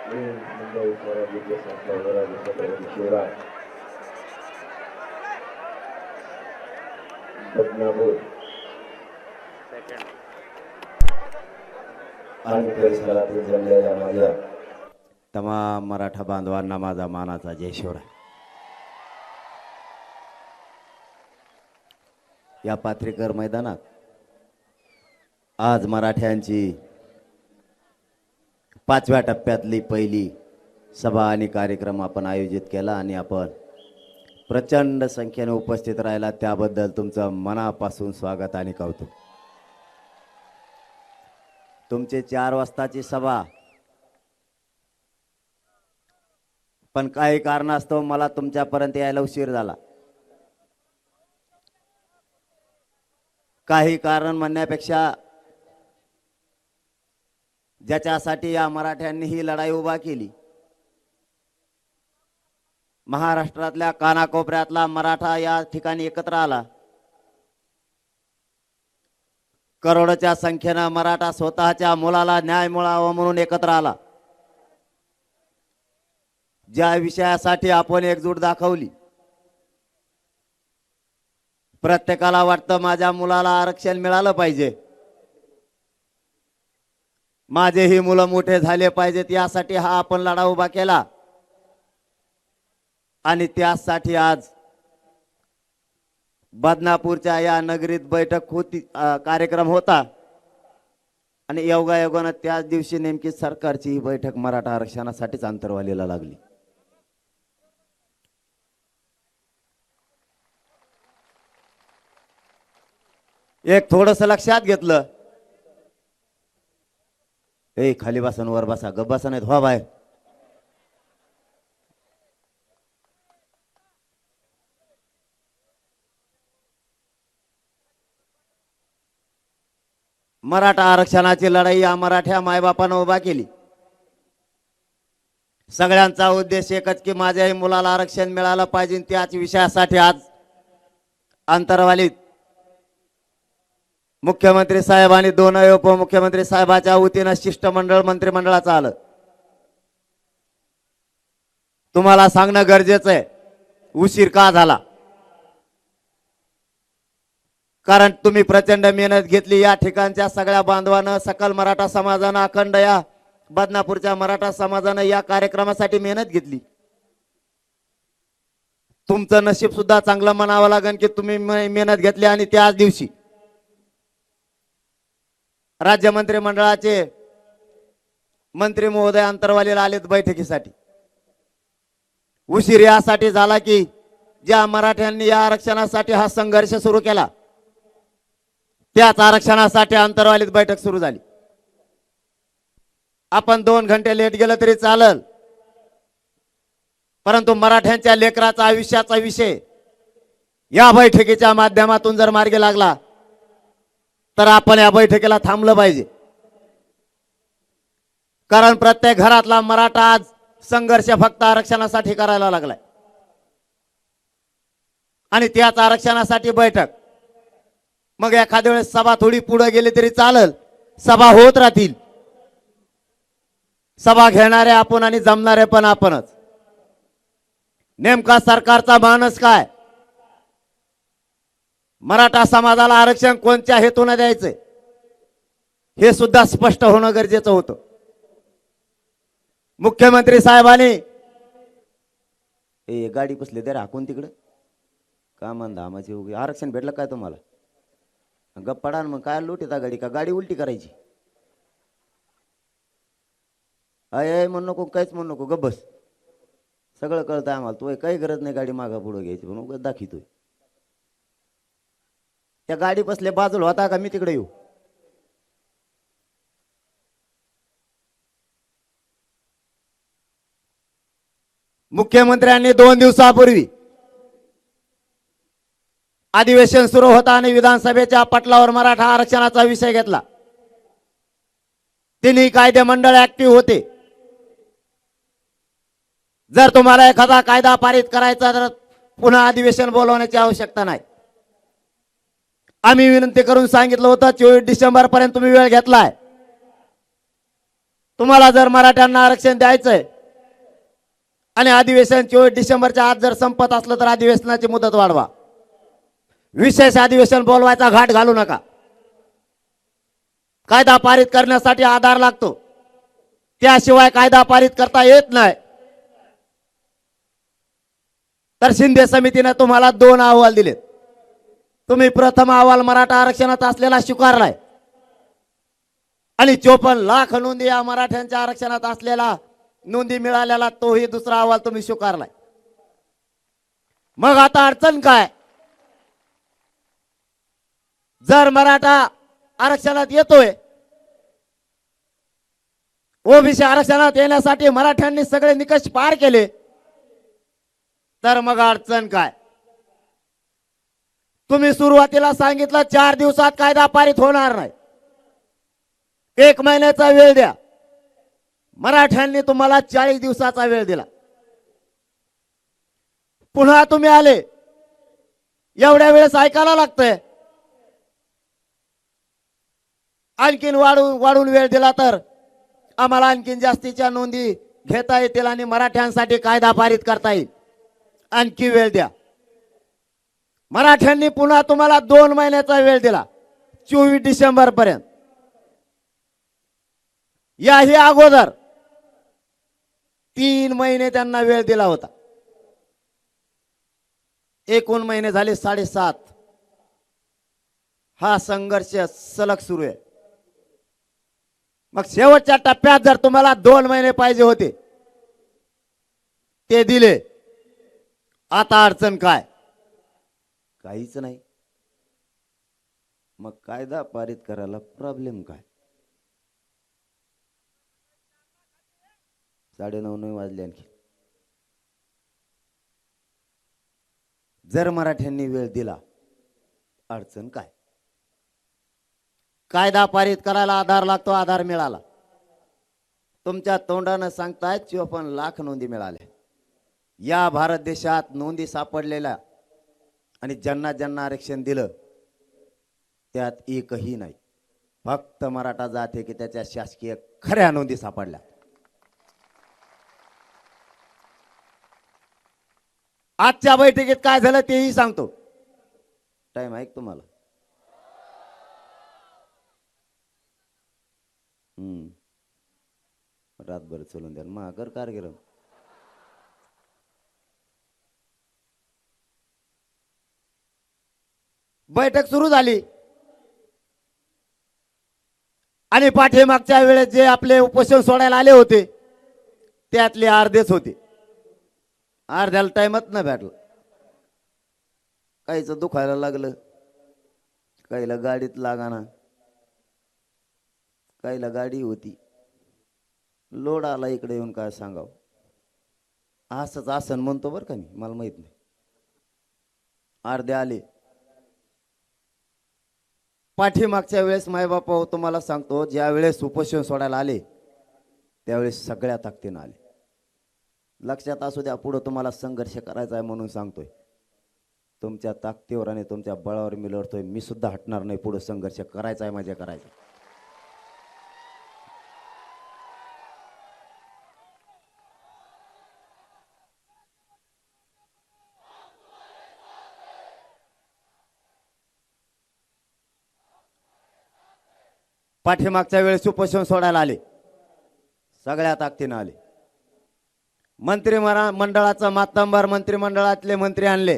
मुंबई स्वराज्य संस्था शिवराय बदनापूर आणि परिसरातील जमलेल्या माझ्या तमाम मराठा बांधवांना माझा मानाचा जय शिवराय. या पात्रेकर मैदानात आज मराठ्यांची 5व्या टप्प्यातली पहिली सभा आणि कार्यक्रम आपण आयोजित केला आणि आपण प्रचंड संख्येने उपस्थित राहिला त्याबद्दल तुमचं मनापासून स्वागत आणि कौतुक. तुमची 4 वाजताची सभा, पण काही कारणास्तव मला तुमच्यापर्यंत यायला उशीर झाला. काही कारण म्हणण्यापेक्षा ज्याच्यासाठी या मराठ्यांनी ही लढाई उभा केली, महाराष्ट्रातल्या कानाकोपऱ्यातला मराठा या ठिकाणी एकत्र आला. करोडोच्या संख्येनं मराठा स्वतःच्या मुलाला न्याय मिळावा म्हणून एकत्र आला. ज्या विषयासाठी आपण एकजूट दाखवली, प्रत्येकाला वाटतं माझ्या मुलाला आरक्षण मिळालं पाहिजे, माझेही मुलं मोठे झाले पाहिजेत, यासाठी हा आपण लढा उभा केला. आणि त्यासाठी आज बदनापूरच्या या नगरीत बैठक होती, कार्यक्रम होता. आणि योगायोगानं त्याच दिवशी नेमकी सरकारची ही बैठक मराठा आरक्षणासाठीच अंतरवालीला लागली. एक थोडस लक्षात घेतलं, ए खाली बसन वर बसा, गप बसा नाहीत व्हा बाहेर. मराठा आरक्षणाची लढाई या मराठ्या मायबापानं उभा केली. सगळ्यांचा उद्देश एकच की माझ्याही मुलाला आरक्षण मिळालं पाहिजे. त्याच विषयासाठी आज अंतरवालीत मुख्यमंत्री साहेब आणि 2 उपमुख्यमंत्री साहेबाच्या वतीनं शिष्टमंडळ मंत्रिमंडळाचं आलं. तुम्हाला सांगणं गरजेचं आहे उशीर का झाला, कारण तुम्ही प्रचंड मेहनत घेतली. या ठिकाणच्या सगळ्या बांधवानं, सकल मराठा समाजानं, अखंड या बदनापूरच्या मराठा समाजानं या कार्यक्रमासाठी मेहनत घेतली. तुमचं नशीब सुद्धा चांगलं म्हणावं लागेल की तुम्ही मेहनत घेतली. आणि त्याच दिवशी राज्य मंत्रिमंडळाचे मंत्री महोदय अंतरवालीला आलेत बैठकीसाठी. उशीर यासाठी झाला की ज्या मराठ्यांनी या आरक्षणासाठी हा संघर्ष सुरू केला, त्याच आरक्षणासाठी अंतरवालीत बैठक सुरू झाली. आपण 2 घंटे लेट गेलं तरी चालल, परंतु मराठ्यांच्या लेकराचा आयुष्याचा विषय या बैठकीच्या माध्यमातून जर मार्गी लागला तर आपण या बैठकीला थांबलं पाहिजे. कारण प्रत्येक घरातला मराठा आज संघर्ष फक्त आरक्षणासाठी करायला लागलाय. आणि त्याच आरक्षणासाठी बैठक. मग एखाद्या वेळेस सभा थोडी पुढे गेली तरी चालल, सभा होत राहतील. सभा घेणारे आपण आणि जमणारे पण आपणच. नेमका सरकारचा मानस काय, मराठा समाजाला आरक्षण कोणत्या हेतूने द्यायचंय हे सुद्धा स्पष्ट होणं गरजेचं होतं. मुख्यमंत्री साहेबांनी ए गाडी पुसले दे राखून तिकडं का धामाची उगी आरक्षण भेटलं काय तुम्हाला, गप पडा मग काय लोटीता गाडी, का गाडी उलटी करायची. अय म्हणू नको, काहीच म्हणू नको, गप बस. सगळं कळतंय आम्हाला, तू काही गरज नाही गाडी मागा पुढं घ्यायची म्हणून दाखवतोय. त्या गाडी बसले बाजूला होता का मी तिकडे येऊ. मुख्यमंत्र्यांनी 2 दिवसापूर्वी अधिवेशन सुरू होता आणि विधानसभेच्या पटलावर मराठा आरक्षणाचा विषय घेतला. तिन्ही कायदे मंडळ ऍक्टिव्ह होते. जर तुम्हाला एखादा कायदा पारित करायचा तर पुन्हा अधिवेशन बोलवण्याची आवश्यकता नाही. आम्ही विनंती करून सांगितलं होतं 24 डिसेंबर पर्यंत तुम्ही वेळ घेतलाय. तुम्हाला जर मराठ्यांना आरक्षण द्यायचंय आणि अधिवेशन 24 डिसेंबरच्या आत जर संपत असलं तर अधिवेशनाची मुदत वाढवा. विशेष अधिवेशन बोलवायचा घाट घालू नका. कायदा पारित करण्यासाठी आधार लागतो, त्याशिवाय कायदा पारित करता येत नाही. तर शिंदे समितीने तुम्हाला 2 अहवाल दिलेत. तुम्ही प्रथम अहवाल मराठा आरक्षणात असलेला स्वीकारलाय आणि 54 लाख नोंदी या मराठ्यांच्या आरक्षणात असलेला नोंदी मिळालेला तोही दुसरा अहवाल तुम्ही स्वीकारलाय. मग आता अडचण काय? जर मराठा आरक्षणात येतोय, ओबीसी आरक्षणात येण्यासाठी मराठ्यांनी सगळे निकष पार केले, तर मग अडचण काय? तुम्ही सुरुवातीला सांगितलं 4 दिवसात कायदा पारित होणार नाही, 1 महिन्याचा वेळ द्या. मराठ्यांनी तुम्हाला 40 दिवसाचा वेळ दिला. पुन्हा तुम्ही आले, एवढ्या वेळेस ऐकायला लागतंय. आणखीन वाढून वेळ दिला तर आम्हाला आणखीन जास्तीच्या नोंदी घेता येतील आणि मराठ्यांसाठी कायदा पारित करता येईल. आणखी वेळ द्या. मराठ्यांनी पुन्हा तुम्हाला 2 महिन्याचा वेळ दिला, 24 डिसेंबर पर्यंत. याही अगोदर 3 महिने त्यांना वेळ दिला होता. एकूण महिने झाले 7.5. हा संघर्ष सलग सुरू आहे. मग शेवटच्या टप्प्यात जर तुम्हाला 2 महिने पाहिजे होते, ते दिले. आता अडचण काय? काहीच नाही. मग कायदा पारित करायला प्रॉब्लेम काय? 9:30 वाजले आणखी. जर मराठ्यांनी वेळ दिला, अडचण काय? कायदा पारित करायला आधार लागतो, आधार मिळाला. तुमच्या तोंडानं सांगतायत 54 लाख नोंदी मिळाल्या. या भारत देशात नोंदी सापडलेल्या आणि ज्यांना ज्यांना आरक्षण दिलं त्यात एकही नाही. फक्त मराठा जात आहे की त्याच्या शासकीय खऱ्या नोंदी सापडल्या. आजच्या बैठकीत काय झालं तेही सांगतो. टाइम आहे तुम्हाला? रातभर चलून द्या माघार कारगिर. बैठक सुरू झाली आणि पाठीमागच्या वेळेस जे आपले उपोषण सोडायला आले होते त्यातले अर्धेच होते. अर्ध्याला टाइमच न भेटला. काहीच दुखायला लागलं, काहीला गाडीत लागाना, काहीला गाडी होती. लोड आला इकडे येऊन काय सांगावं. असंच आसन म्हणतो बरं का मी, मला माहित नाही. अर्धे आले. पाठीमागच्या वेळेस मायबापा तुम्हाला सांगतो, ज्या वेळेस उपोषण सोडायला आले त्यावेळेस सगळ्या ताकदीनं आले. लक्षात असू द्या, पुढे तुम्हाला संघर्ष करायचा आहे म्हणून सांगतोय. तुमच्या ताकदीवर आणि तुमच्या बळावर मी लढतोय. मी सुद्धा हटणार नाही. पुढे संघर्ष करायचा आहे, माझ्या करायचा. पाठीमागच्या वेळेस उपोषण सोडायला आले, सगळ्या ताकदीनं आले. मंत्रिमंडळाचा मातंबर मंत्रिमंडळातले मंत्री आणले.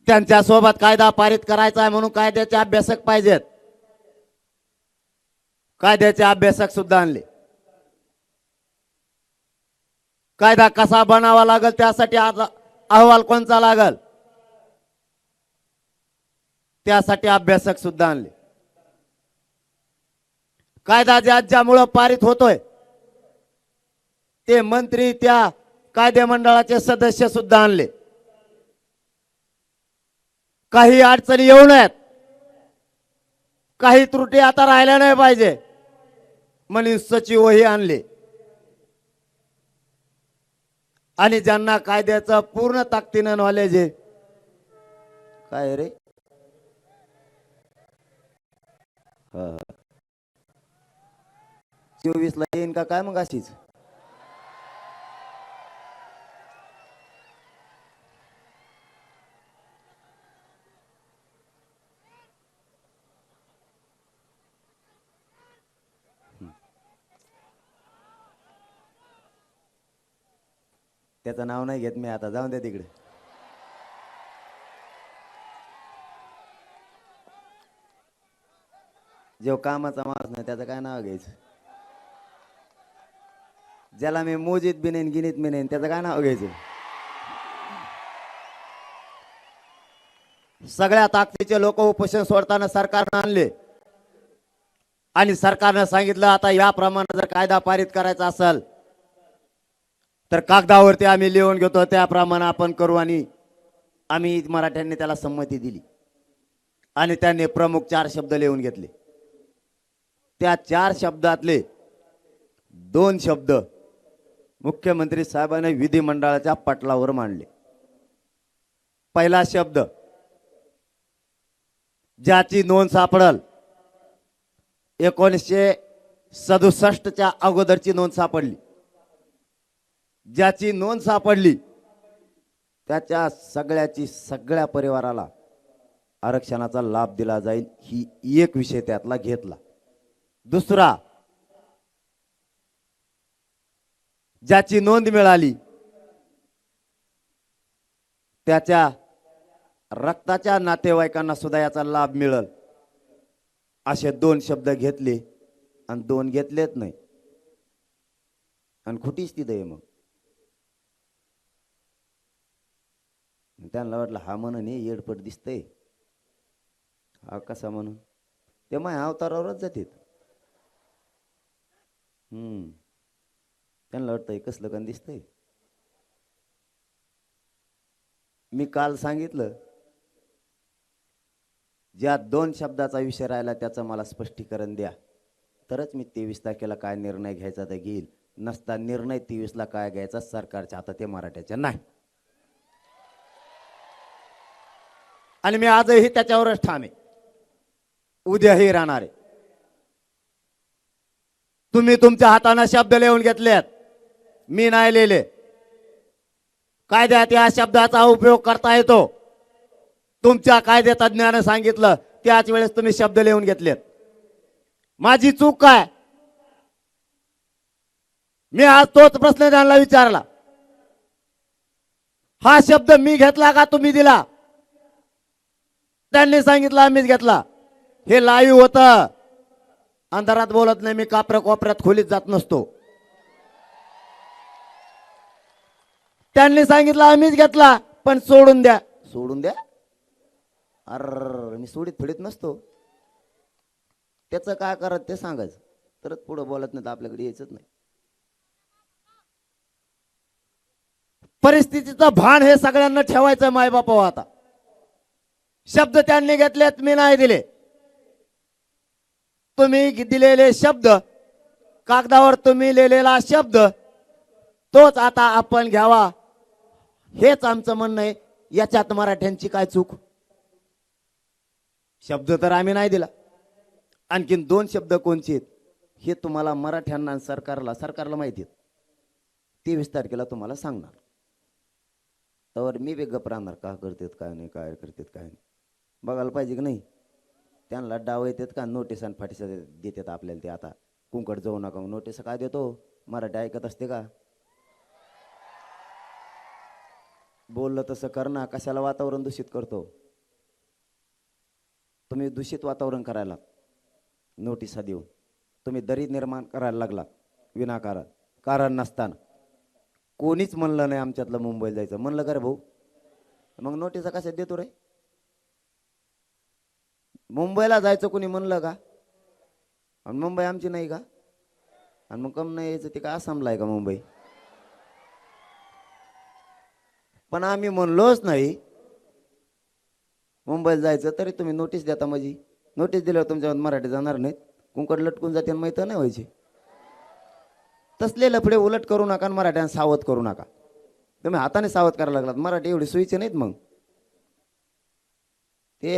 त्यांच्या सोबत कायदा पारित करायचा आहे म्हणून कायद्याचे अभ्यासक पाहिजेत. कायद्याचे अभ्यासक सुद्धा आणले. कायदा कसा बनावा लागेल त्यासाठी अहवाल कोणता लागेल त्यासाठी अभ्यासक सुद्धा आणले. कायदा ज्यामुळे पारित होतोय ते मंत्री, त्या कायदे मंडळाचे सदस्य सुद्धा आणले. काही अडचणी येऊ नयेत, काही त्रुटी आता राहिल्या नाही पाहिजे म्हणून सचिवही आणले. आणि ज्यांना कायद्याचं पूर्ण ताकदीनं नॉलेज आहे. काय रे? 24 ला येईन का काय मग अशीच? त्याचं नाव नाही घेत मी आता, जाऊन द्या तिकडे. जो कामाचा माणूस नाही त्याचं काय नाव घ्यायचं? ज्याला मी मोजीत बी नाही गिनीत बी नाही त्याचं काय नाव घ्यायचं? सगळ्या ताकदीचे लोक उपोषण सोडताना सरकारनं आणले आणि सरकारनं सांगितलं आता याप्रमाणे जर कायदा पारित करायचा असेल तर कागदावरती आम्ही लिहून घेतो, त्याप्रमाणे आपण करू. आणि आम्ही मराठ्यांनी त्याला संमती दिली आणि त्यांनी प्रमुख 4 शब्द लिहून घेतले. त्या 4 शब्दातले 2 शब्द मुख्यमंत्री साहेबांनी विधिमंडळाच्या पटलावर मांडले. पहिला शब्द, ज्याची नोंद सापडल 1967च्या अगोदरची नोंद सापडली, ज्याची नोंद सापडली त्याच्या सगळ्या परिवाराला आरक्षणाचा लाभ दिला जाईल, ही एक विषय त्यातला घेतला. दुसरा, ज्याची नोंद मिळाली त्याच्या रक्ताच्या नातेवाईकांना सुद्धा याचा लाभ मिळेल, असे 2 शब्द घेतले आणि 2 घेतलेत नाही. आणि खोटीच तिथं आहे. मग त्यांना वाटलं हा म्हणून हे येडपट दिसतंय, हा कसा म्हणून, ते माझ्या अवतारावरच जातात. त्यांना वाटतंय कसलं का दिसतंय. मी काल सांगितलं, ज्या 2 शब्दाचा विषय राहिला त्याचं मला स्पष्टीकरण द्या, तरच मी 23 तारखेला काय निर्णय घ्यायचा ते घेईल. नसता निर्णय 23ला काय घ्यायचा सरकारच्या हातात, ते मराठ्याच्या नाही. आणि मी आजही त्याच्यावरच ठाम आहे, उद्याही राहणार आहे. तुम्ही तुमच्या हाताने शब्द लिहून घेतलेत, मी नाही लिहिले. कायद्यात या शब्दाचा उपयोग करता येतो, तुमच्या कायदे तज्ञाने सांगितलं, त्याच वेळेस तुम्ही शब्द लिहून घेतलेत. माझी चूक काय? मी आज तोच प्रश्न त्यांना विचारला, हा शब्द मी घेतला का तुम्ही दिला? त्यांनी सांगितलं आम्हीच घेतला. हे लाईव्ह होतं, अंधारात बोलत नाही मी, कोपऱ्यात खोलीत जात नसतो. त्यांनी सांगितलं आम्हीच घेतला, पण सोडून द्या. सोडून द्या? अरे मी सोडीत फिडीत नसतो. त्याचं काय करत ते सांगायचं, तरच पुढे बोलत नाही तर आपल्याकडे यायचंच नाही. परिस्थितीचं भान हे सगळ्यांना ठेवायचं मायबापाव. आता शब्द त्यांनी घेतलेत, मी नाही दिले. तुम्ही दिलेले शब्द, कागदावर तुम्ही लिहिलेला शब्द, तोच आता आपण घ्यावा, हेच आमचं म्हणणं आहे. याच्यात मराठ्यांची काय चूक? शब्द तर आम्ही नाही दिला, आणखीन 2 शब्द कोणचे आहेत हे तुम्हाला मराठ्यांना आणि सरकारला माहिती आहेत. 23 तारखेला तुम्हाला सांगणार. तर मी बी गप राहणार, का करतात काय नाही, काय करतात काय नाही बघायला पाहिजे की नाही. त्यांना डाव येतात का, नोटीस आणि फाटीस देतात आपल्याला. ते आता कुंकड जाऊ नका नोटीस काय देतो, मराठी ऐकत असते का? बोललं तसं कर ना, कशाला वातावरण दूषित करतो? तुम्ही दूषित वातावरण करायला नोटिसा देऊन तुम्ही दरी निर्माण करायला लागला विनाकारण, कारण नसताना. कोणीच म्हणलं नाही आमच्यातलं मुंबईला जायचं, म्हणलं का रे भाऊ? मग नोटिसा कशात देतो रे? मुंबईला जायचं कोणी म्हणलं का? आणि मुंबई आमची नाही का? आणि मग कम नाही यायचं, ते काय आसामला आहे का मुंबई? पण आम्ही म्हणलोच नाही मुंबईला जायचं, तरी तुम्ही नोटीस देता. माझी नोटीस दिल्यावर तुमच्या मराठी जाणार नाहीत, कुंकड लटकून जाते माहित नाही व्हायचे. तसले लफडे उलट करू नका, मराठ्यांना सावध करू नका. तुम्ही हाताने सावध करायला लागलात. मराठी एवढी सोयीचे नाहीत. मग ते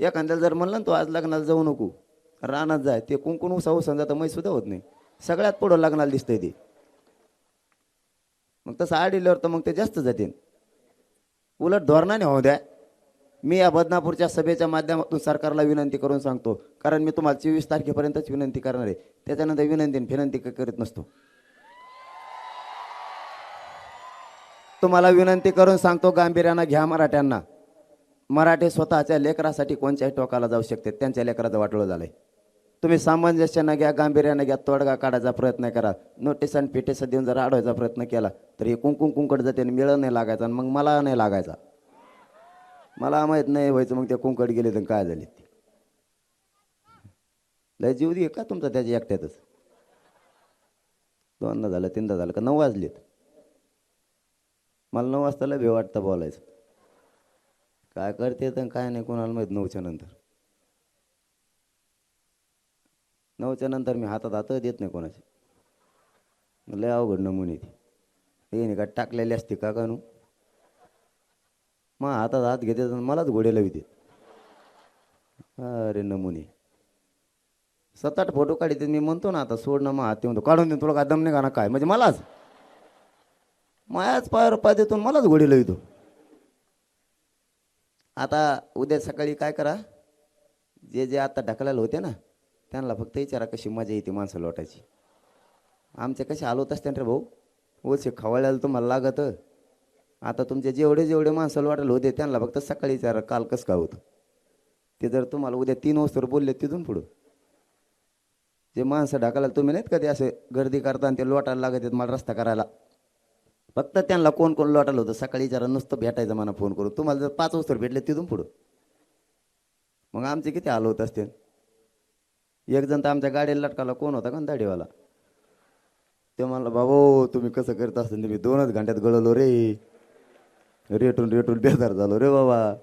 एखाद्याला जर म्हणलं तो आज लग्नाला जाऊ नको, रानात जाय, ते कुंकुण उसा जातं मै सुद्धा होत नाही. सगळ्यात पुढं लग्नाला दिसतंय ते. मग तसं आडिल्यावर तर मग ते जास्त जातील. उलट धोरणाने होऊ द्या. मी या बदनापूरच्या सभेच्या माध्यमातून सरकारला विनंती करून सांगतो, कारण मी तुम्हाला 24 तारखेपर्यंतच विनंती करणार आहे. त्याच्यानंतर विनंती करीत नसतो. तुम्हाला विनंती करून सांगतो, गांभीर्यानं घ्या मराठ्यांना. मराठी स्वतःच्या लेकरासाठी कोणत्याही टोकाला जाऊ शकते. त्यांच्या लेकराचं वाटोळं झालंय. तुम्ही सामंजस्यानं घ्या, गांभीर्यानं घ्या, तोडगा काढायचा प्रयत्न करा. नोटीस आणि पिटेस देऊन जर अडवायचा प्रयत्न केला तर हे कुंकड जाते आणि मिळ नाही लागायचा आणि मग मला नाही लागायचा. मला माहीत नाही व्हायचं मग ते कुंकड गेले तर काय झाले. लय जीव दे का तुमचा त्याच्या एकट्यातच. 2दा झालं 3दा झालं का 9 वाजलेत. मला 9 वाजता लय भेव वाटतं बोलायचं. काय करते तर काय नाही कोणाला माहीत. 9च्या नंतर 9च्या नंतर मी हातात देत नाही कोणाचे. लय अवघड नमुने ती. हे नाही का टाकलेली असते का कानू. मग हात घेते मलाच घोडे लाविते. अरे नमुने 7-8 फोटो काढते. मी म्हणतो ना आता सोड ना, मग हात म्हणतो काढून दे तुला काय दम नाही का ना काय, म्हणजे मलाच मायाच पायावर पाय देतो मलाच घोडे लावितो. आता उद्या सकाळी काय करा, जे आता ढकलायला होते ना त्यांना फक्त विचारा कशी मजा येते माणसं लोटायची. आमचे कसे आलोत असते रे भाऊ. ओसे खवळ्याला तुम्हाला लागत. आता तुमचे जेवढे माणसं लोटायला होते त्यांना फक्त सकाळी विचारा काल कसं काय होतं. ते जर तुम्हाला उद्या 3 वाजता बोलले तिथून पुढं जे माणसं ढकलायला तुम्ही नाहीत कधी असे गर्दी करता आणि ते लोटायला लागत आहेत मला रस्ता करायला. फक्त त्यांना कोण लोटायला होतं सकाळी विचारा. नुसतं भेटायचं मला फोन करून. तुम्हाला जर 5 वाजता भेटले तिथून पुढं मग आमचे किती हाल होत असते. एक जण तर आमच्या गाडीला लटकाला कोण होता का दाढीवाला. ते म्हणलं बाबो तुम्ही कसं करत असता. मी 2च घंट्यात गळलो रे. रेटून बेजार झालो रे बाबा.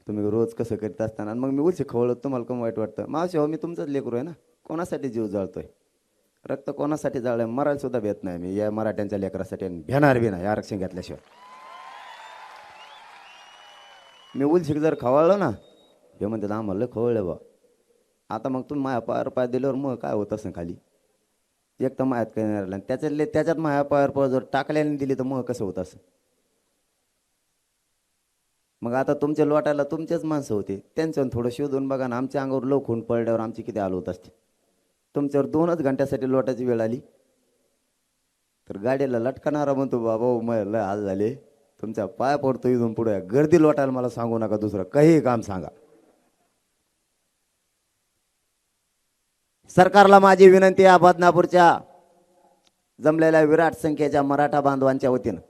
तुम्ही रोज कसं करीत असताना. मग मी उलशी खवळत तुम्हाला कम वाईट वाटतं. मावशी हो मी तुमचंच लेकरू आहे ना. कोणासाठी जीव जाळतोय. रक्त कोणासाठी जाळलंय मरायला सुद्धा भेट नाही मी या मराठ्यांच्या लेकरासाठी. भेणार बी नाही आरक्षण घेतल्याशिवाय. मी उलशीक जर खवळलो ना हे म्हणतात आम्हाला खवळलं बा. आता मग तुम्ही माया पायावर पाय दिल्यावर मग काय होत असं खाली. एक तर मायात काही नाही राहिलं त्याच्यात माया पायावर पाय जर टाकल्याने दिली तर मग कसं होत असं. मग आता तुमच्या लोटायला तुमचेच माणसं होते. त्यांच्यावर थोडं शोधून बघा ना. आमच्या अंगावर लोक खून पडल्यावर आमची किती हाल होत असते. तुमच्यावर 2च घंट्यासाठी लोटायची वेळ आली तर गाडीला लटकणारा म्हणतो बाबा मला हाल झाले. तुमच्या पाय पडतो इथून पुढे. गर्दी लोटायला मला सांगू नका. दुसरं काही काम सांगा. सरकारला माझी विनंती आहे. बदनापूरच्या जमलेल्या विराट संख्येच्या मराठा बांधवांच्या वतीनं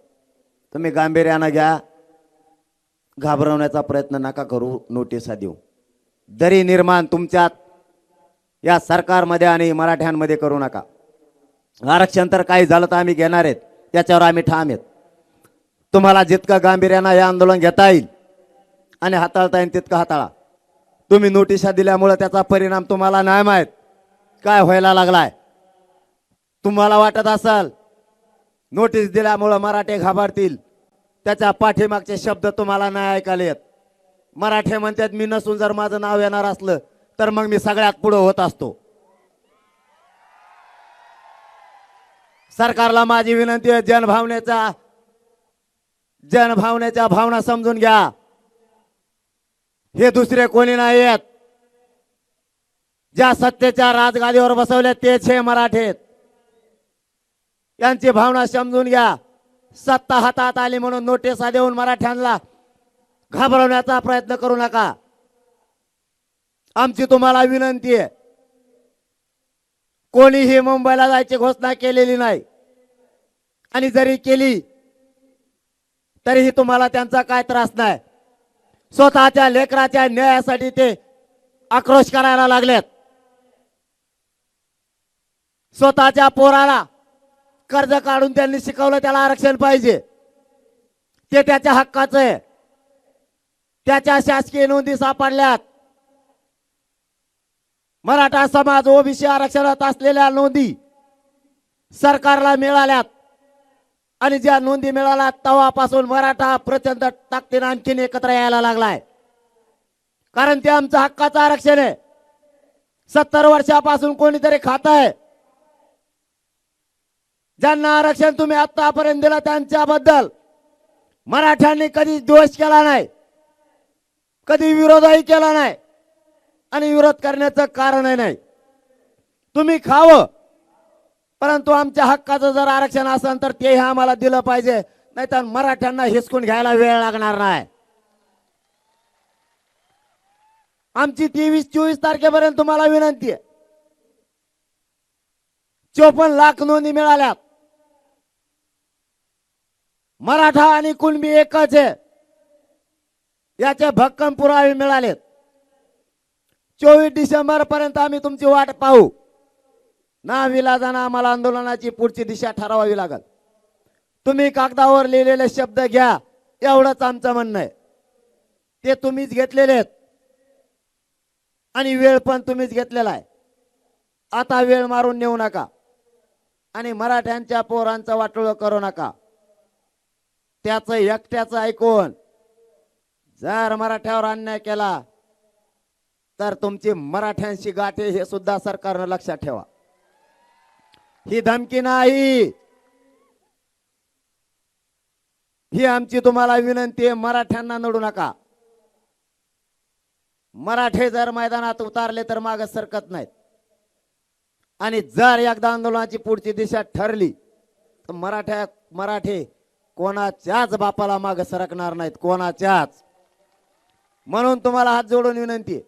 तुम्ही गांभीर्यानं घ्या. घाबरवण्याचा प्रयत्न नका करू. नोटिसा देऊ. दरी निर्माण तुमच्यात या सरकारमध्ये आणि मराठ्यांमध्ये करू नका. आरक्षण तर काही झालं तर आम्ही घेणार आहेत. त्याच्यावर आम्ही ठाम आहेत. तुम्हाला जितकं गांभीर्यानं हे आंदोलन घेता येईल आणि हाताळता येईल तितकं हाताळा. तुम्ही नोटिसा दिल्यामुळे त्याचा परिणाम तुम्हाला नाही माहीत काय व्हायला लागलाय. तुम्हाला वाटत असेल नोटीस दिल्यामुळं मराठे घाबरतील. त्याच्या पाठीमागचे शब्द तुम्हाला नाही ऐकायला येत. मराठे म्हणतात मी नसून जर माझं नाव येणार असलं तर मग मी सगळ्यात पुढे होत असतो. सरकारला माझी विनंती आहे. जनभावनेच्या भावना समजून घ्या. हे दुसरे कोणी नाही आहेत. ज्या सत्तेच्या राजगादीवर बसवले तेच हे मराठे. यांची भावना समजून घ्या. सत्ता हातात आली म्हणून नोटिसा देऊन मराठ्यांना घाबरवण्याचा प्रयत्न करू नका. आमची तुम्हाला विनंती आहे. कोणीही मुंबईला जायची घोषणा केलेली नाही आणि जरी केली तरीही तुम्हाला त्यांचा काय त्रास नाही. स्वतःच्या लेकराच्या न्यायासाठी ते आक्रोश करायला लागलेत. स्वतःच्या पोराला कर्ज काढून त्यांनी शिकवलं त्याला आरक्षण पाहिजे. ते त्याच्या हक्काचं आहे. त्याच्या शासकीय नोंदी सापडल्यात. मराठा समाज ओबीसी आरक्षणात असलेल्या नोंदी सरकारला मिळाल्यात आणि ज्या नोंदी मिळाल्या तेव्हापासून मराठा प्रचंड ताकदीने आणखीन एकत्र यायला लागलाय. कारण ते आमचं हक्काचं आरक्षण आहे. 70 वर्षापासून कोणीतरी खात आहे ज्यांना आरक्षण तुम्ही आतापर्यंत दिलं त्यांच्याबद्दल मराठ्यांनी कधी द्वेष केला नाही, कधी विरोधही केला नाही आणि विरोध करण्याचं कारणही नाही. तुम्ही खावं, परंतु आमच्या हक्काचं जर आरक्षण असेल तर तेही आम्हाला दिलं पाहिजे, नाहीतर मराठ्यांना हिसकून घ्यायला वेळ लागणार नाही. आमची 23-24 तारखेपर्यंत तुम्हाला विनंती आहे. 54 लाख नोंदी मिळाल्यात. मराठा आणि कुणबी एकच आहे याचे भक्कम पुरावे मिळालेत. 24 डिसेंबर पर्यंत आम्ही तुमची वाट पाहू. ना विलाजानं आम्हाला आंदोलनाची पुढची दिशा ठरवावी लागल. तुम्ही कागदावर लिहिलेले शब्द घ्या, एवढंच आमचं म्हणणं आहे. ते तुम्हीच घेतलेले आहेत आणि वेळ पण तुम्हीच घेतलेला आहे. आता वेळ मारून नेऊ नका आणि मराठ्यांच्या पोरांचं वाटोळं करू नका. त्याचं एकट्याचं ऐकून जर मराठ्यावर अन्याय केला तर तुमची मराठ्यांशी गाठ आहे हे सुद्धा सरकारनं लक्षात ठेवा. ही धमकी नाही, ही आमची तुम्हाला विनंती आहे. मराठ्यांना नडू नका. मराठे जर मैदानात उतारले तर मागे सरकत नाहीत आणि जर एकदा आंदोलनाची पुढची दिशा ठरली तर मराठे कोणाच्याच बापाला मागे सरकणार नाहीत, कोणाच्याच. म्हणून तुम्हाला हात जोडून विनंती आहे,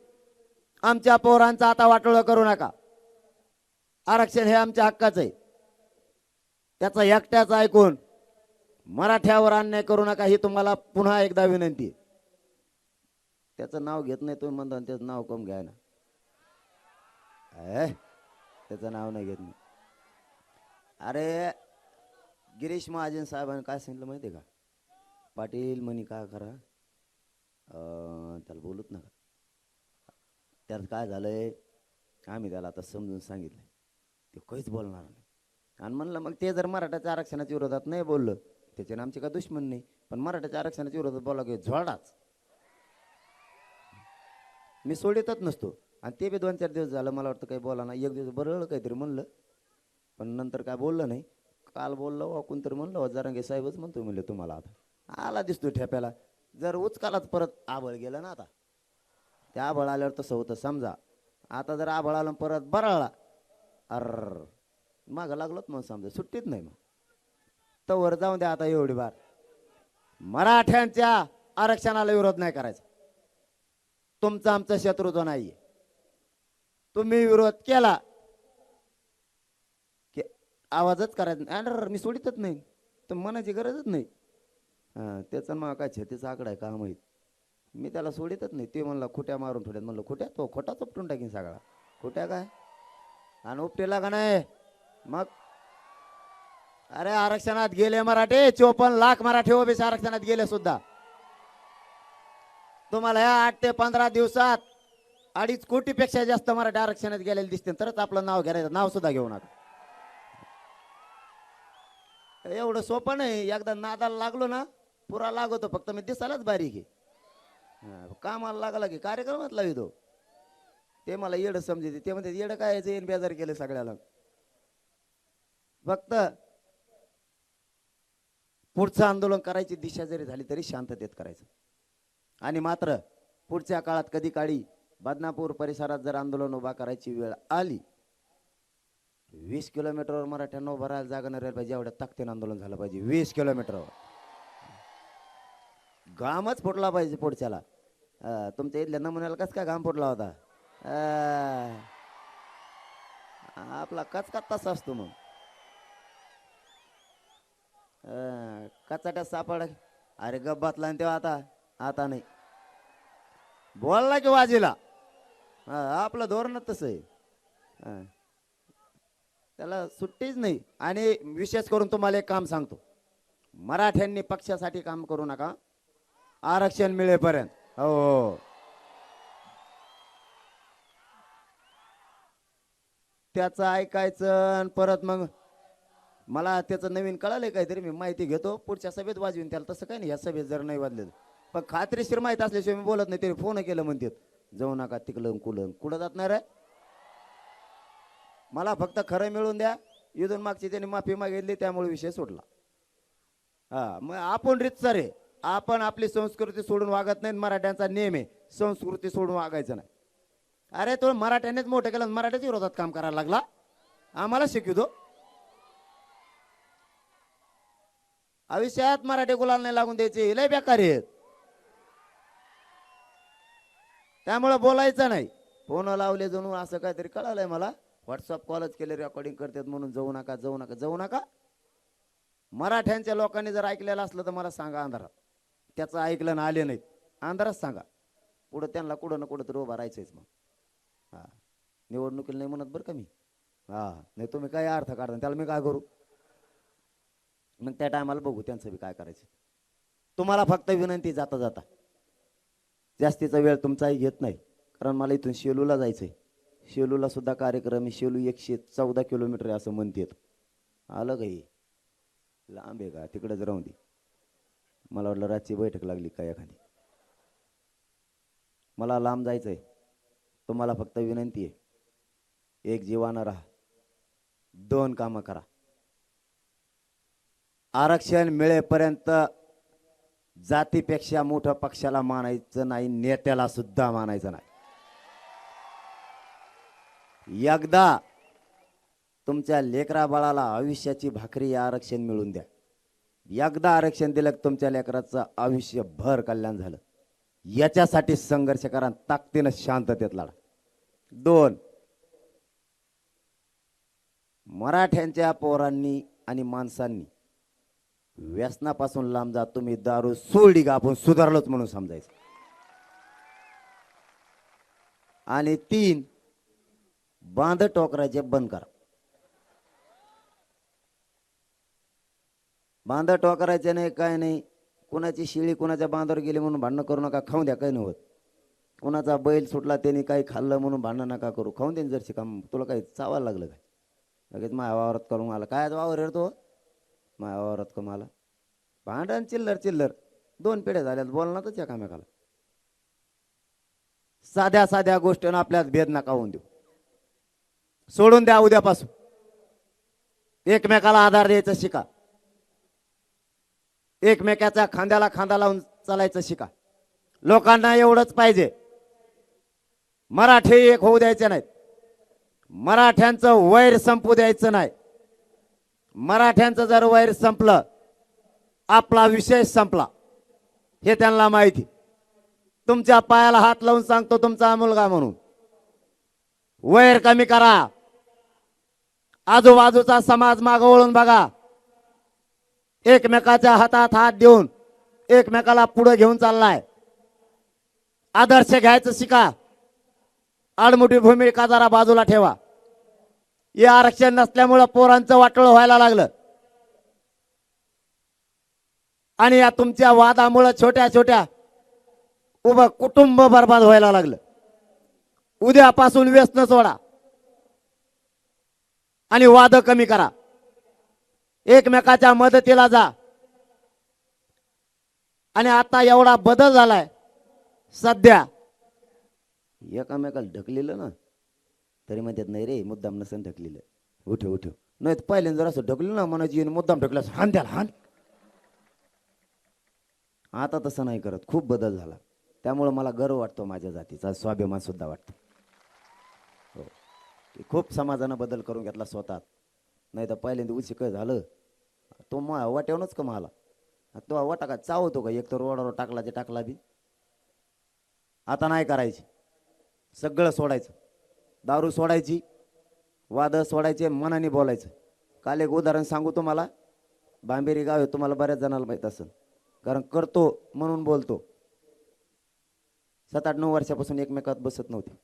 आमच्या पोरांचं आता वाटोळं करू नका. आरक्षण हे आमच्या हक्काचं आहे. त्याचं एकट्याचं ऐकून मराठ्यावर अन्याय करू नका, ही तुम्हाला पुन्हा एकदा विनंती आहे. त्याचं नाव घेत नाही तुम्ही म्हणता, त्याचं नाव कम घ्या ना. त्याचं नाव नाही घेत मी. अरे गिरीश महाजन साहेबांनी काय सांगितलं माहिती आहे का? पाटील म्हणी काय करा, त्याला बोलूच नका. त्यात काय झालंय आम्ही त्याला आता समजून सांगितलं, ते काहीच बोलणार नाही. आणि म्हणलं मग ते जर मराठ्याच्या आरक्षणाच्या विरोधात नाही बोललं, त्याच्याने आमची काय दुश्मन नाही, पण मराठ्याच्या आरक्षणाच्या विरोधात बोला की झोडाच. मी सोडितच नसतो. आणि ते बी 2-4 दिवस झालं मला वाटतं काही बोला ना. एक दिवस बरं काहीतरी म्हणलं, पण नंतर काय बोललं नाही. काल बोललो वाकून तर म्हणलं जरांगे साहेबच म्हणतो म्हणले तुम्हाला आता आला दिसतो ठेप्याला. जर उचकालाच परत आबळ गेलं ना, आता त्या आबळ आल्यावर तसं होतं समजा. आता जर आबळ आलं परत बरळला, मागं लागलोत मग समजा सुट्टीत नाही. मग तवर जाऊन द्या. आता एवढी बार मराठ्यांच्या आरक्षणाला विरोध नाही करायचा. तुमचा आमचा शत्रुत्व नाहीये. तुम्ही विरोध केला की आवाजच करायचा. मी सोडितच नाही, तर मनाची गरजच नाही. त्याचं मग काय छतीचा आकडा आहे का माहीत. मी त्याला सोडितच नाही. ते म्हणलं खोट्या मारून ठेवल्यात. म्हणलं खोट्या, तो खोटाच उपटून टाकीन सगळा. खोट्या काय आणि उपटेला का नाही मग. अरे आरक्षणात गेले मराठे, 54 लाख मराठे ओबीसी आरक्षणात गेले सुद्धा. तुम्हाला या 8 ते 15 दिवसात 2.5 कोटीपेक्षा जास्त मराठी आरक्षणात गेलेले दिसते, तरच आपलं नाव घ्यायचं. नाव सुद्धा घेऊ नका. एवढं सोपं नाही. एकदा नादाला लागलो ना पुरा लागतो. फक्त मी दिसायलाच बारीक आहे. कामाला लागला की कार्यक्रमात लावितो. ते मला येडं समजते. ते म्हणते येडं काय येईन बेजार केले सगळ्याला. फक्त पुढचं आंदोलन करायची दिशा जरी झाली तरी शांततेत करायचं. आणि मात्र पुढच्या काळात कधी काळी बदनापूर परिसरात जर आंदोलन उभा करायची वेळ आली, 20 किलोमीटरवर मराठ्यांना उभा राहायला जागा नाही राहिली पाहिजे. एवढ्या ताकदीनं आंदोलन झालं पाहिजे. 20 किलोमीटरवर घामच फुटला पाहिजे पुढच्याला. तुमच्या इथल्या नमुन्याला कस काय घाम फुटला होता? आपला कचका तसा असतो. मग कचाट्यात सापड. अरे गब्बातला तेव्हा आता नाही बोलला की वाजीला. आपलं धोरणच तसं आहे. त्याला सुट्टीच नाही. आणि विशेष करून तुम्हाला एक काम सांगतो, मराठ्यांनी पक्षासाठी काम करू नका आरक्षण मिळेपर्यंत. हो, त्याचं ऐकायचं. परत मग मला त्याचं नवीन कळालंय काहीतरी, मी माहिती घेतो पुढच्या सभेत वाजवीन त्याला. तसं काही नाही, या सभेत जर नाही वाजले पण खात्रीशीर माहिती असल्याशिवाय मी बोलत नाही. तरी फोन केलं म्हणतात जाऊ नका तिकडं कुठं जात नाही रे. मला फक्त खरं मिळून द्या. इथून मागची त्यांनी माफी मागितली त्यामुळे विषय सोडला. हा मग आपण रीतसर आहे. आपण आपली संस्कृती सोडून वागत नाही. मराठ्यांचा नियम आहे संस्कृती सोडून वागायचं नाही. अरे तो मराठ्यानेच मोठं केलं, मराठ्याच्या विरोधात काम करायला लागला. आम्हाला शिकवतो. आयुष्यात मराठी गुलाल नाही लागून द्यायचे, लय बेकार आहेत. त्यामुळे बोलायचं नाही. फोन लावले जणू असं काहीतरी कळालंय मला. व्हॉट्सअप कॉलच केले, रेकॉर्डिंग करतात म्हणून जाऊ नका जाऊ नका जाऊ नका. मराठ्यांच्या लोकांनी जर ऐकलेलं असलं तर मला सांगा अंधारात. त्याचं ऐकलं ना आले नाहीत अंधारात सांगा. पुढं त्यांना कुठं ना कुठं तर उभा राहायचंच. मग हा निवडणुकीला नाही म्हणत बरं का मी. हा नाही तुम्ही काय अर्थ काढता त्याला मी काय करू. मग त्या टायमाला बघू त्यांचं बी काय करायचं. तुम्हाला फक्त विनंती जाता जाता, जास्तीचा वेळ तुमचाही घेत नाही कारण मला इथून शेलूला जायचंय. शेलूला सुद्धा कार्यक्रम. शेलू 114 किलोमीटर आहे असं म्हणतात. आलं काही लांब आहे का, तिकडेच राहून दे. मला वाटलं रातची बैठक लागली काय एखादी. मला लांब जायचंय. तुम्हाला फक्त विनंती आहे, एक जीवानं राहा, 2 कामं करा. आरक्षण मिळेपर्यंत जातीपेक्षा मोठ्या पक्षाला मानायचं नाही, नेत्याला सुद्धा मानायचं नाही. एकदा तुमच्या लेकरा बाळाला आयुष्याची भाकरी या आरक्षण मिळून द्या. एकदा आरक्षण दिलं तुमच्या लेकराचं आयुष्यभर कल्याण झालं. याच्यासाठी संघर्ष करा, ताकदीनं शांततेत लढा. 2 मराठ्यांच्या पोरांनी आणि माणसांनी व्यसनापासून लांब जा. तुम्ही दारू सोडली का आपण सुधारलोच म्हणून समजायचं. आणि 3 बांध टोकराचे बंद करा. बांध टोकरायचे नाही काय नाही. कुणाची शिळी कुणाच्या बांधावर गेली म्हणून भांडणं करू नका. खाऊन द्या, काही नव्हत. कुणाचा बैल सुटला त्यांनी काही खाल्लं म्हणून भांडणं नका करू. खाऊन दे जर शिकाम. तुला काही चावायला लागलं काय लगेच माझ्या वावरात करून आला काय वावर येतो माझ्या वावरात करून आला. भांडण चिल्लर चिल्लर 2 पिढ्या झाल्यात बोलणारच एकामेकाला. साध्या साध्या गोष्टीनं आपल्यात भेद नका होऊन देऊ. सोडून द्या उद्यापासून. एकमेकाला आधार द्यायचा शिका. एकमेकाच्या खांद्याला खांदा लावून चालायचं शिका. लोकांना एवढंच पाहिजे, मराठी एक होऊ द्यायचे नाहीत. मराठ्यांचं वैर संपू द्यायचं नाही. मराठ्यांचं जर वैर संपलं आपला विषय संपला हे त्यांना माहिती. तुमच्या पायाला हात लावून सांगतो तुमचा मुलगा म्हणून, वैर कमी करा. आजूबाजूचा समाज मागं वळून बघा. एकमेकाच्या हातात हात देऊन एकमेकाला पुढे घेऊन चाललाय. आदर्श घ्यायचं शिका. आडमुठी भूमिका जरा बाजूला ठेवा. हे आरक्षण नसल्यामुळे पोरांचं वाटोळं व्हायला लागलं आणि या तुमच्या वादामुळे छोट्या छोट्या उभं कुटुंब बर्बाद व्हायला लागलं. उद्यापासून व्यसन सोडा आणि वाद कमी करा. एकमेकाच्या मदतीला जा. आणि आता एवढा बदल झालाय सध्या, एकामेकाला ढकलेलं ना तरी म्हणतात नाही रे मुद्दाम नसेल ढकलेलं, उठव उठव. नाही तर पहिल्यांदा जर असं ढकलेलं ना मनाची मुद्दाम ढकलं हान द्याला हान. आता तसं नाही करत. खूप बदल झाला. त्यामुळे मला गर्व वाटतो माझ्या जातीचा, स्वाभिमान सुद्धा वाटतो. हो खूप समाजानं बदल करून घेतला स्वतः. नाही तर पहिल्यांदा उशी काय झालं तो वाट्यावरच का मला तो वाटा का चावतो का एक तर रोडावर टाकला जे टाकला बी. आता नाही करायची. सगळं सोडायचं. दारू सोडायची, वाद सोडायचे, मनाने बोलायचं. काल एक उदाहरण सांगू तुम्हाला. बांबेरी गाव आहे, तुम्हाला बऱ्याच जणांना माहीत असेल कारण करतो म्हणून बोलतो. 7-8-9 वर्षापासून एकमेकात बसत नव्हते.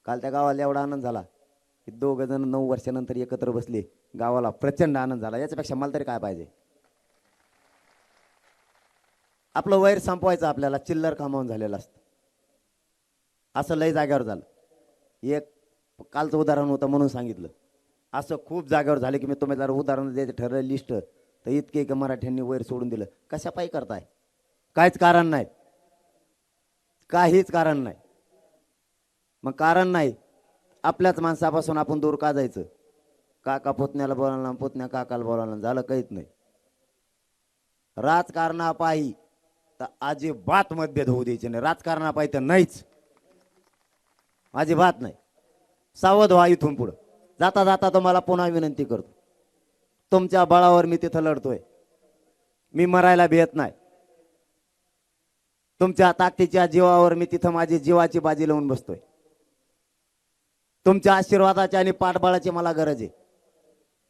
काल त्या गावाला एवढा आनंद झाला की 2 जण 9 वर्षानंतर एकत्र बसले. गावाला प्रचंड आनंद झाला. याच्यापेक्षा मला तरी काय पाहिजे. आपलं वैर संपवायचं आपल्याला. चिल्लर कामावून झालेलं असतं. असं लय जाग्यावर झालं. एक कालचं उदाहरण होतं म्हणून सांगितलं. असं खूप जागेवर झाले की मी तुम्हाला जर उदाहरण द्यायचं ठरलं लिस्ट तर इतके की मराठ्यांनी वैर सोडून दिलं. कशा पायी करताय? काहीच कारण नाही. काहीच कारण नाही. मग कारण नाही आपल्याच माणसापासून आपण दूर का जायचं? काका पुतण्याला बोलावलं, पुतण्या काकाला बोलावलं, झालं काहीच नाही. राजकारणापायी तर अजिबात मतभेद होऊ द्यायचे नाही. राजकारणापायी तर नाहीच, अजिबात नाही. सावध व्हा इथून पुढं. जाता जाता तुम्हाला पुन्हा विनंती करतो, तुमच्या बळावर मी तिथं लढतोय, मी मरायला भेट नाही. तुमच्या ताकदीच्या जीवावर मी तिथं माझी जीवाची बाजी लावून बसतोय. तुमच्या आशीर्वादाची आणि पाठबळाची मला गरज आहे.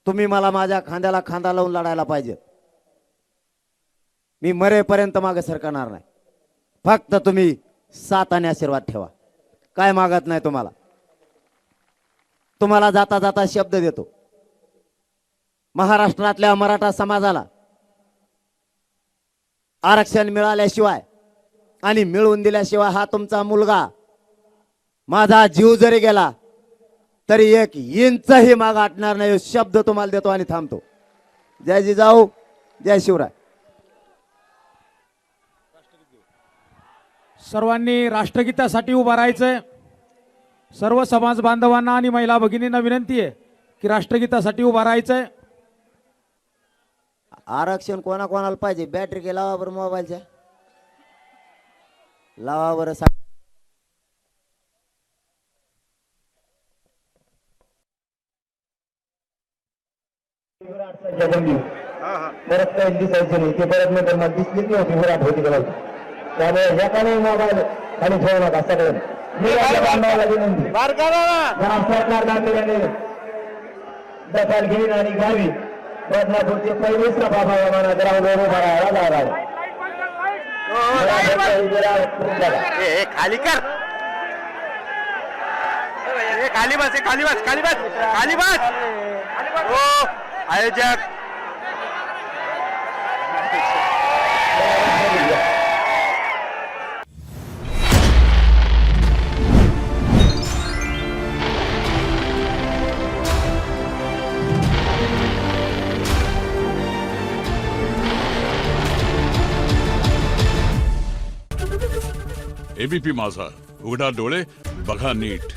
तुम्ही मला माझ्या खांद्याला खांदा लावून लढायला पाहिजे. मी मरेपर्यंत मागे सरकणार नाही. फक्त तुम्ही साथ आणि आशीर्वाद ठेवा, काय मागत नाही तुम्हाला. तुम्हाला जाता जाता शब्द देतो, महाराष्ट्रातल्या मराठा समाजाला आरक्षण मिळाल्याशिवाय आणि मिळवून दिल्याशिवाय हा तुमचा मुलगा, माझा जीव जरी गेला तरी 1 इंचही माग हटणार नाही. शब्द तुम्हाला देतो आणि थांबतो. जय जिजाऊ, जय शिवराय. सर्वांनी राष्ट्रगीतासाठी उभं राहायचंय. सर्व समाज बांधवांना आणि महिला भगिनींना विनंती आहे की राष्ट्रगीतासाठी उभं राहायचंय. आरक्षण कोणाकोणाला पाहिजे? बॅटरी के लावा बरं, मोबाईलच्या लावा बरं. परत काही दिसायचं नाही. ते परत नंतर मला दिसलीच नव्हती, विराट होती का नाही. त्यामुळे एकाने मोबाईल खाली ठेवू नका सगळं. मी आपल्या बांधवाला विनंती, जरा सरकारला केल्याने दखल घेईन आणि घ्यावी. बदलापूरचे पहिली सभा माना ग्राउंडवर उभा राहायला जाणार. खाली कर, खाली बस, खाली बस, खाली बस, खाली बस. हो आयोजक एबीपी माझा, उघडा डोळे बघा नीट.